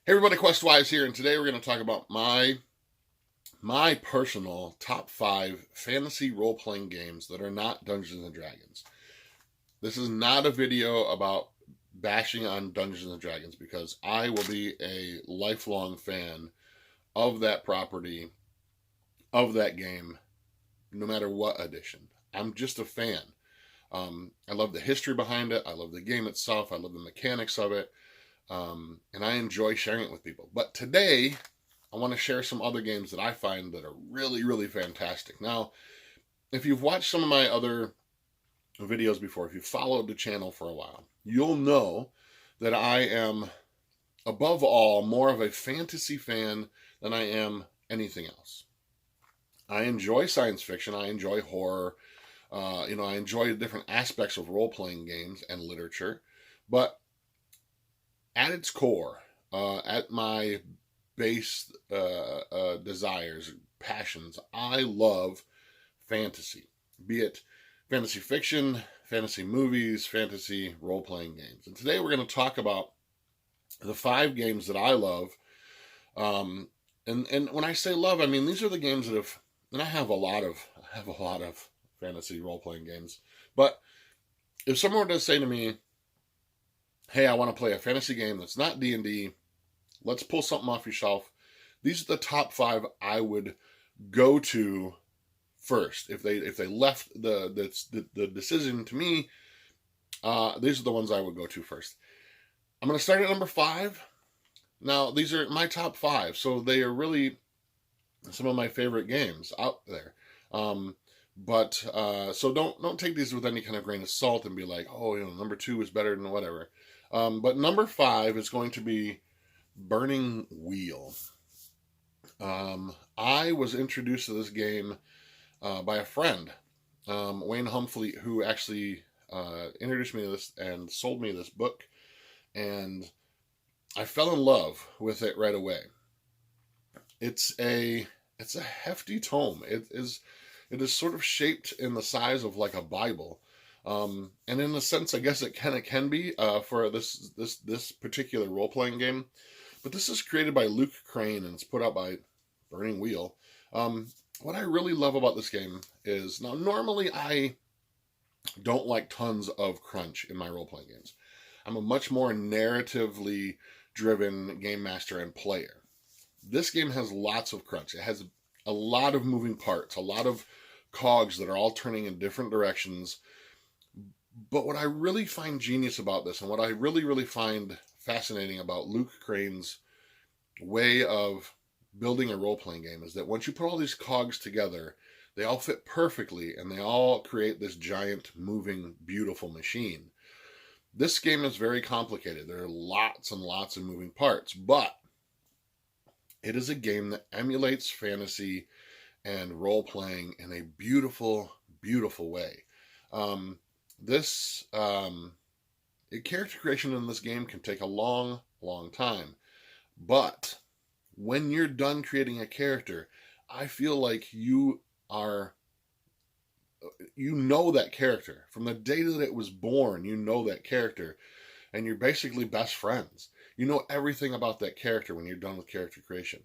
Hey everybody, Questwise here, and today we're going to talk about my personal top 5 fantasy role-playing games that are not Dungeons and Dragons. This is not a video about bashing on Dungeons and Dragons because I will be a lifelong fan of that property, of that game, no matter what edition. I'm just a fan. I love the history behind it. I love the game itself. I love the mechanics of it. And I enjoy sharing it with people. But today, I want to share some other games that I find that are really, really fantastic. Now, if you've watched some of my other videos before, if you've followed the channel for a while, you'll know that I am, above all, more of a fantasy fan than I am anything else. I enjoy science fiction. I enjoy horror. I enjoy the different aspects of role-playing games and literature. But at its core, at my base desires, passions, I love fantasy. Be it fantasy fiction, fantasy movies, fantasy role-playing games. And today we're going to talk about the 5 games that I love. And when I say love, I mean these are the games that have, and I have a lot of fantasy role-playing games. But if someone were to say to me, hey, I want to play a fantasy game that's not D&D, let's pull something off your shelf, these are the top 5 I would go to first. If they left the decision to me, these are the ones I would go to first. I'm going to start at number 5. Now, these are my top 5, so they are really some of my favorite games out there. So don't take these with any kind of grain of salt and be like, oh, number 2 is better than whatever. But number 5 is going to be Burning Wheel. I was introduced to this game by a friend, Wayne Humphrey, who actually introduced me to this and sold me this book, and I fell in love with it right away. It's a hefty tome. It is sort of shaped in the size of like a Bible. And in a sense, I guess it can be for this particular role-playing game. But this is created by Luke Crane, and it's put out by Burning Wheel. What I really love about this game is, now normally I don't like tons of crunch in my role-playing games. I'm a much more narratively driven game master and player. This game has lots of crunch. It has a lot of moving parts, a lot of cogs that are all turning in different directions. But what I really find genius about this, and what I really, really find fascinating about Luke Crane's way of building a role-playing game, is that once you put all these cogs together, they all fit perfectly, and they all create this giant, moving, beautiful machine. This game is very complicated. There are lots and lots of moving parts, but it is a game that emulates fantasy and role-playing in a beautiful, beautiful way. Character creation in this game can take a long, long time. But when you're done creating a character, I feel like you know that character. From the day that it was born, you know that character. And you're basically best friends. You know everything about that character when you're done with character creation.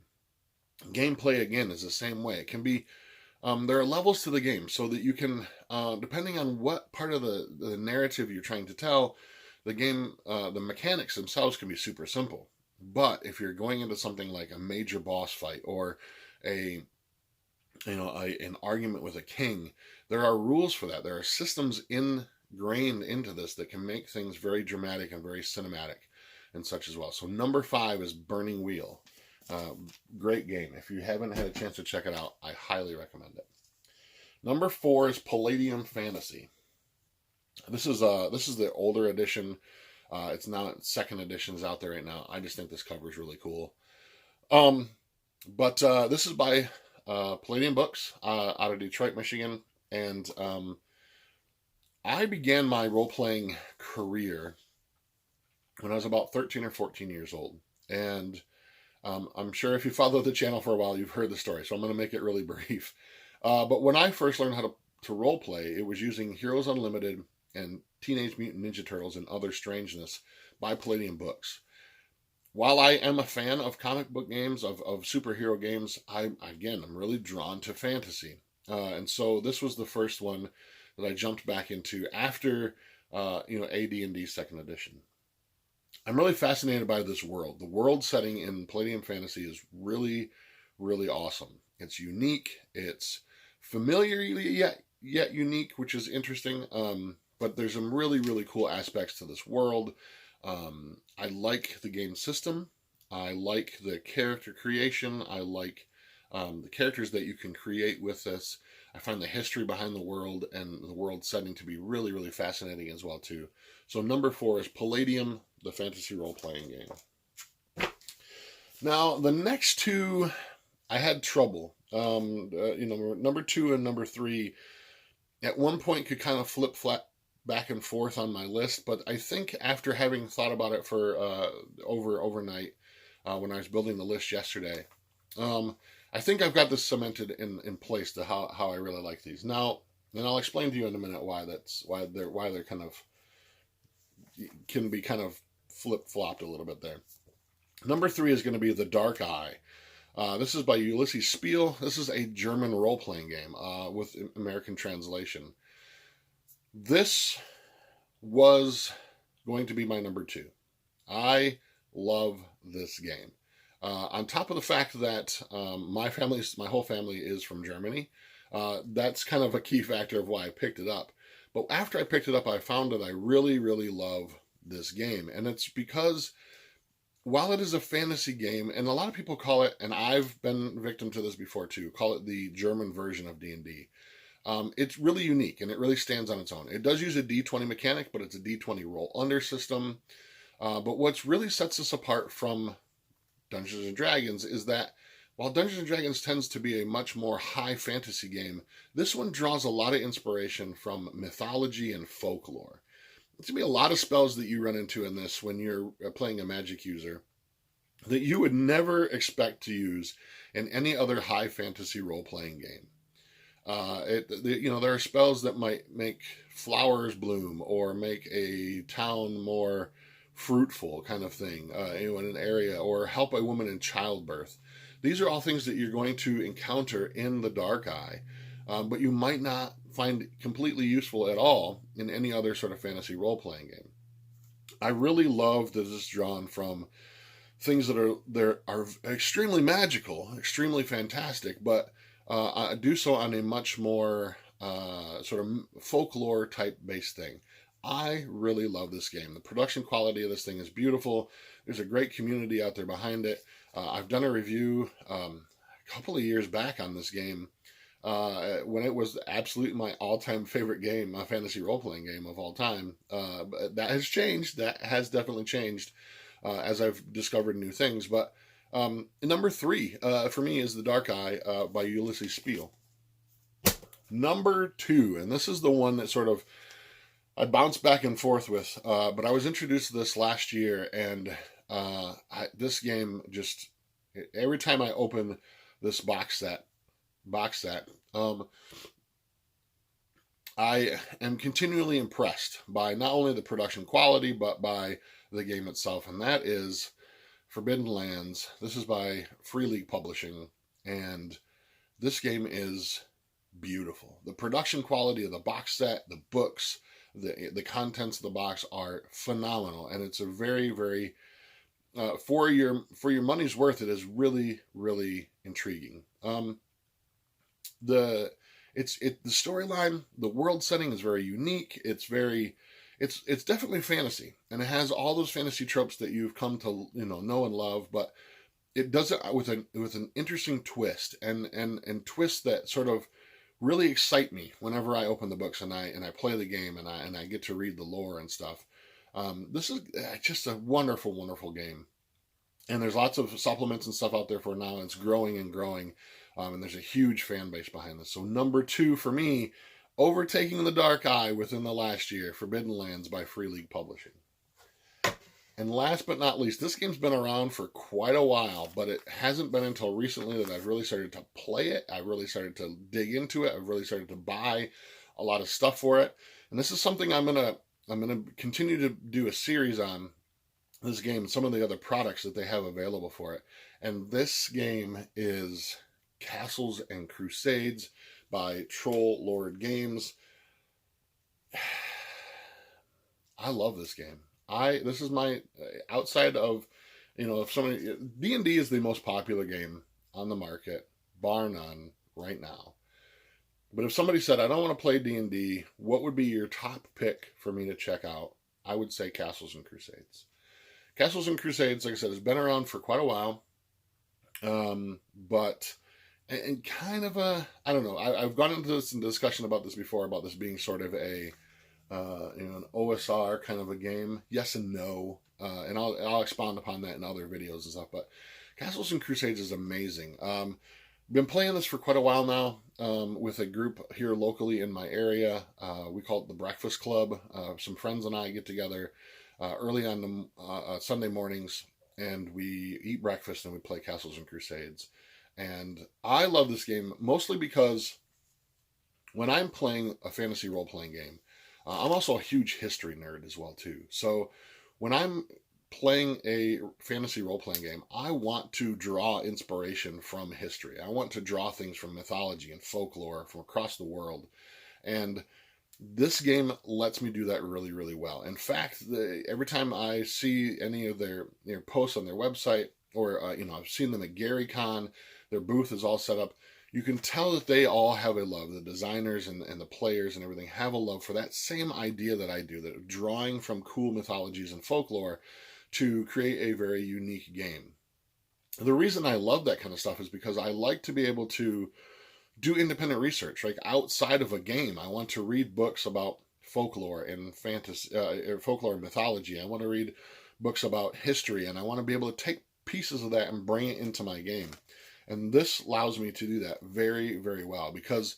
Gameplay, again, is the same way. It can be, there are levels to the game, so that you can, depending on what part of the narrative you're trying to tell, the mechanics themselves can be super simple. But if you're going into something like a major boss fight or an argument with a king, there are rules for that. There are systems ingrained into this that can make things very dramatic and very cinematic and such as well. So number 5 is Burning Wheel. Great game. If you haven't had a chance to check it out, I highly recommend it. Number 4 is Palladium Fantasy. This is the older edition. It's not second editions out there right now. I just think this cover is really cool. This is by Palladium Books out of Detroit, Michigan, and I began my role-playing career when I was about 13 or 14 years old, and I'm sure if you follow the channel for a while, you've heard the story, so I'm going to make it really brief. But when I first learned how to role play, it was using Heroes Unlimited and Teenage Mutant Ninja Turtles and Other Strangeness by Palladium Books. while I am a fan of comic book games, of superhero games, I'm really drawn to fantasy. And so this was the first one that I jumped back into after, AD&D Second Edition. I'm really fascinated by this world. The world setting in Palladium Fantasy is really, really awesome. It's unique. It's familiar yet unique, which is interesting. But there's some really, really cool aspects to this world. I like the game system. I like the character creation. I like the characters that you can create with this. I find the history behind the world and the world setting to be really, really fascinating as well too. So number 4 is Palladium, the fantasy role-playing game. Now the next two, I had trouble. Number 2 and number 3, at one point could kind of flip-flop back and forth on my list, but I think after having thought about it for overnight, when I was building the list yesterday, I think I've got this cemented in place to how I really like these. Now, and I'll explain to you in a minute why they're kind of can be kind of flip-flopped a little bit there. Number 3 is going to be The Dark Eye. This is by Ulisses Spiel. This is a German role-playing game with American translation. This was going to be my number 2. I love this game. On top of the fact that my whole family is from Germany, that's kind of a key factor of why I picked it up. But after I picked it up, I found that I really, really love this game. And it's because while it is a fantasy game, and a lot of people call it, and I've been victim to this before too, call it the German version of D&D. It's really unique, and it really stands on its own. It does use a D20 mechanic, but it's a D20 roll under system. But what really sets us apart from Dungeons and Dragons is that while Dungeons and Dragons tends to be a much more high fantasy game, this one draws a lot of inspiration from mythology and folklore. There's going to be a lot of spells that you run into in this when you're playing a magic user that you would never expect to use in any other high fantasy role-playing game. There are spells that might make flowers bloom or make a town more fruitful, kind of thing, in an area, or help a woman in childbirth. These are all things that you're going to encounter in The Dark Eye, but you might not find completely useful at all in any other sort of fantasy role-playing game. I really love that it's drawn from things that are extremely magical, extremely fantastic, but I do so on a much more sort of folklore type based thing. I really love this game. The production quality of this thing is beautiful. There's a great community out there behind it. I've done a review a couple of years back on this game when it was absolutely my all-time favorite game, my fantasy role-playing game of all time. But that has changed. That has definitely changed as I've discovered new things. But number 3 for me is The Dark Eye by Ulisses Spiel. Number 2, and this is the one that sort of I bounced back and forth with, but I was introduced to this last year, and this game just, every time I open this box set, I am continually impressed by not only the production quality, but by the game itself, and that is Forbidden Lands. This is by Free League Publishing, and this game is beautiful. The production quality of the box set, the books, the contents of the box are phenomenal, and it's a very, very for your money's worth. It is really, really intriguing. The storyline, the world setting is very unique. It's definitely fantasy, and it has all those fantasy tropes that you've come to know and love, but it does it with an interesting twist and twists that sort of really excite me whenever I open the books and I play the game and I get to read the lore and stuff. This is just a wonderful, wonderful game, and there's lots of supplements and stuff out there for now, and it's growing and growing, and there's a huge fan base behind this. So number 2 for me, overtaking The Dark Eye within the last year, Forbidden Lands by Free League Publishing. And last but not least, this game's been around for quite a while, but it hasn't been until recently that I've really started to play it. I've really started to dig into it. I've really started to buy a lot of stuff for it. And this is something I'm gonna continue to do a series on this game, some of the other products that they have available for it. And this game is Castles and Crusades by Troll Lord Games. I love this game. This is my outside of, if somebody, D&D is the most popular game on the market, bar none, right now. But if somebody said, I don't want to play D&D, what would be your top pick for me to check out? I would say Castles and Crusades. Castles and Crusades, like I said, has been around for quite a while. But kind of I don't know. I've gone into this discussion about this before, about this being sort of an OSR kind of a game. Yes and no. And I'll expound upon that in other videos and stuff. But Castles and Crusades is amazing. Been playing this for quite a while now with a group here locally in my area. We call it the Breakfast Club. Some friends and I get together early on the Sunday mornings, and we eat breakfast and we play Castles and Crusades. And I love this game mostly because when I'm playing a fantasy role-playing game, I'm also a huge history nerd as well too. So when I'm playing a fantasy role-playing game, I want to draw inspiration from history. I want to draw things from mythology and folklore from across the world. And this game lets me do that really, really well. In fact, every time I see any of their posts on their website, or I've seen them at GaryCon, their booth is all set up. You can tell that they all have a love. The designers and the players and everything have a love for that same idea that I do, that drawing from cool mythologies and folklore to create a very unique game. The reason I love that kind of stuff is because I like to be able to do independent research. Like outside of a game, I want to read books about folklore and fantasy, folklore and mythology. I want to read books about history, and I want to be able to take pieces of that and bring it into my game. And this allows me to do that very, very well because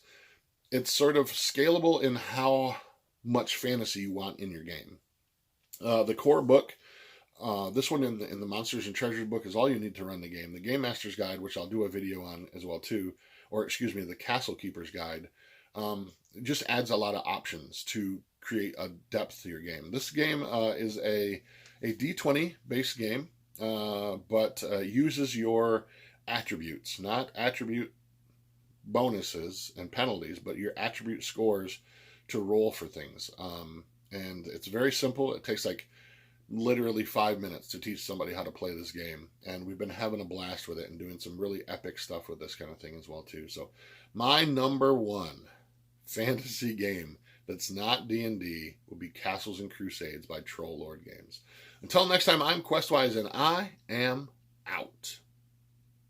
it's sort of scalable in how much fantasy you want in your game. The core book, this one in the Monsters and Treasures book, is all you need to run the game. The Game Master's Guide, which I'll do a video on as well too, or excuse me, the Castle Keeper's Guide, just adds a lot of options to create a depth to your game. This game is a D20 based game, but uses your attributes, not attribute bonuses and penalties, but your attribute scores to roll for things. And it's very simple. It takes like literally 5 minutes to teach somebody how to play this game, and we've been having a blast with it and doing some really epic stuff with this kind of thing as well too. So my number one fantasy game that's not D&D will be Castles and Crusades by Troll Lord Games. Until next time, I'm Questwise, and I am out.